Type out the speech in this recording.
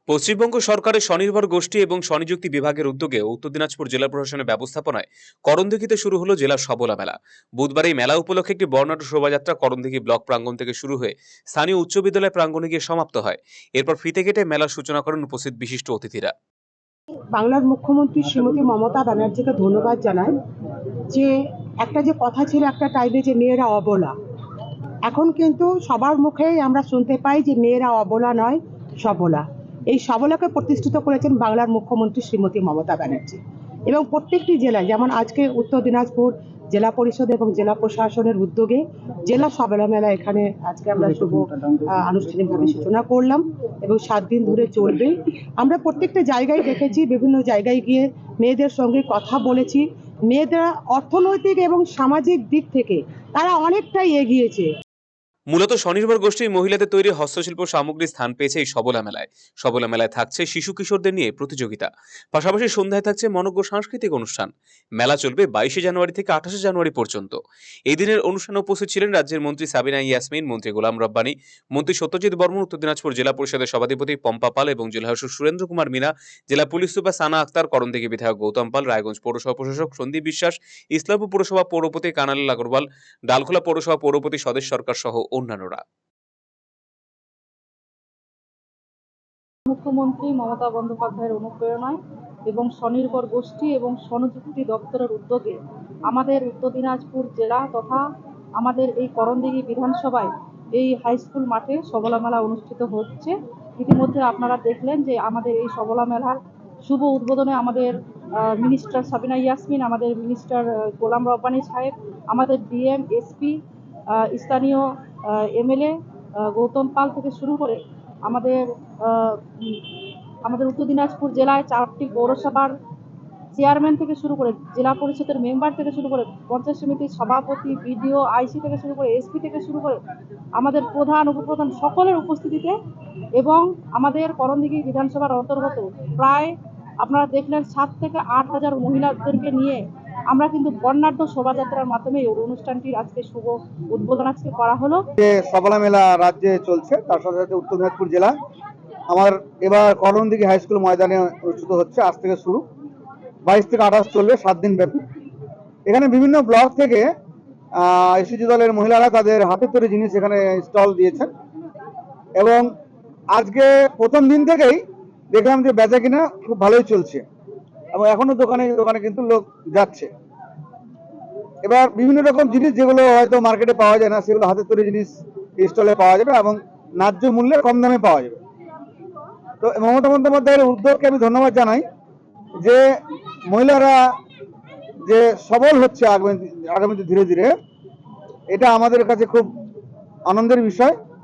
পশ্চিমবঙ্গ সরকারের স্বনির্ভর গোষ্ঠী এবং স্বনিযুক্তি বিভাগের উদ্যোগে উত্তর দিনাজপুর জেলা প্রশাসনের ব্যবস্থাপনায় করণদিঘিতে শুরু হলো জেলা সবলা মেলা। বুধবার এই মেলা উপলক্ষে একটি বর্ণাঢ্য শোভাযাত্রা করণদিঘি ব্লক প্রাঙ্গণ থেকে শুরু হয়ে স্থানীয় উচ্চ বিদ্যালয় প্রাঙ্গণে গিয়ে সমাপ্ত হয়। এরপর ফিতে কেটে মেলার সূচনা করেন উপস্থিত বিশিষ্ট অতিথিরা। বাংলার মুখ্যমন্ত্রী শ্রীমতী মমতা ব্যানার্জিকে ধন্যবাদ জানাই যে একটা যে কথা ছিল একটা টাইমে যে মেয়েরা অবলা, এখন কিন্তু সবার মুখেই আমরা শুনতে পাই যে মেয়েরা অবলা নয়, সবলা। এই সবলাকে প্রতিষ্ঠিত করেছেন বাংলার মুখ্যমন্ত্রী শ্রীমতী মমতা ব্যানার্জি। এবং প্রত্যেকটি জেলায়, যেমন আজকে উত্তর দিনাজপুর জেলা পরিষদ এবং জেলা প্রশাসনের উদ্যোগে জেলা সবলা মেলা এখানে আজকে আমরা আনুষ্ঠানিকভাবে সূচনা করলাম এবং 7 দিন ধরে চলবে। আমরা প্রত্যেকটা জায়গায় দেখেছি, বিভিন্ন জায়গায় গিয়ে মেয়েদের সঙ্গে কথা বলেছি। মেয়েদের অর্থনৈতিক এবং সামাজিক দিক থেকে তারা অনেকটাই এগিয়েছে। মূলত স্বনির্ভর গোষ্ঠীর মহিলাদের তৈরি হস্তশিল্প সামগ্রী স্থান পেয়েছে এই সবলা মেলায়। সবলা মেলায় থাকছে শিশু কিশোরদের নিয়ে প্রতিযোগিতা, পাশাপাশি সন্ধ্যায় থাকছে মনোজ্ঞ সাংস্কৃতিক অনুষ্ঠান। মেলা চলবে 22 জানুয়ারি থেকে 28 জানুয়ারি পর্যন্ত। এই দিনের অনুষ্ঠানে উপস্থিত ছিলেন রাজ্যের মন্ত্রী সাবিনা ইয়াসমিন, মন্ত্রী গোলাম রব্বানী, মন্ত্রী সত্যজিৎ বর্মন, উত্তর দিনাজপুর জেলা পরিষদের সভাধিপতি পম্পা পাল এবং জেলা শাসক সুরেন্দ্র কুমার মিনা, জেলা পুলিশ সুপার সানা আক্তার, করণদিঘি বিধায়ক গৌতম পাল, রায়গঞ্জ পৌরসভা প্রশাসক সন্দীপ বিশ্বাস, ইসলামপুর পৌরসভা পৌরপতি কানালাল আগরওয়াল, ডালখোলা পৌরসভা পৌরপতি স্বদেশ সরকার সহ অন্যান্যরা। মুখ্যমন্ত্রী মমতা বন্দ্যোপাধ্যায়ের অনুপ্রেরণায় এবং স্বনির্ভর গোষ্ঠী এবং স্বনিযুক্তি দপ্তরের উদ্যোগে আমাদের উত্তর দিনাজপুর জেলা তথা আমাদের এই করণদিঘি বিধানসভায় এই হাই স্কুল মাঠে সবলা মেলা অনুষ্ঠিত হচ্ছে। ইতিমধ্যে আপনারা দেখলেন যে আমাদের এই সবলা মেলার শুভ উদ্বোধনে আমাদের মিনিস্টার সাবিনা ইয়াসমিন, আমাদের মিনিস্টার গোলাম রব্বানী সাহেব, আমাদের ডিএম, এসপি, স্থানীয় এমএলএ গৌতম পাল থেকে শুরু করে আমাদের উত্তর দিনাজপুর জেলায় 4টি পৌরসভার চেয়ারম্যান থেকে শুরু করে জেলা পরিষদের মেম্বার থেকে শুরু করে পঞ্চায়েত সমিতির সভাপতি, বিডিও, আইসি থেকে শুরু করে এসপি থেকে শুরু করে আমাদের প্রধান উপপ্রধান সকলের উপস্থিতিতে এবং আমাদের করণদিঘি বিধানসভার অন্তর্গত প্রায় আপনারা দেখলেন 7 থেকে 8 হাজার মহিলাদেরকে নিয়ে আমরা কিন্তু বর্ণাঢ্য শোভাযাত্রার মাধ্যমে এই অনুষ্ঠানটির আজকে শুভ উদ্বোধন আজকে করা হলো। যে সবলা মেলা রাজ্যে চলছে, তার সাথে সাথে উত্তর দিনাজপুর জেলা আমার এবার করণদিঘি হাই স্কুল ময়দানে অনুষ্ঠিত হচ্ছে। আজ থেকে শুরু, 22 থেকে 28 চলবে, 7 দিন ব্যাপী। এখানে বিভিন্ন ব্লক থেকে এসএসজি দলের মহিলারা তাদের হাতের তৈরি জিনিস এখানে স্টল দিয়েছেন এবং আজকে প্রথম দিন থেকেই দেখলাম যে বেচা কিনা খুব ভালোই চলছে এবং এখনো দোকানে দোকানে কিন্তু লোক যাচ্ছে। এবার বিভিন্ন রকম জিনিস যেগুলো হয়তো মার্কেটে পাওয়া যায় না, সেগুলো হাতের তৈরি জিনিস স্টলে পাওয়া যাবে এবং ন্যায্য মূল্যে কম দামে পাওয়া যাবে। তো মমতা বন্দ্যোপাধ্যায়ের উদ্যোগকে আমি ধন্যবাদ জানাই যে মহিলারা যে সবল হচ্ছে আগামীতে ধীরে ধীরে, এটা আমাদের কাছে খুব আনন্দের বিষয়।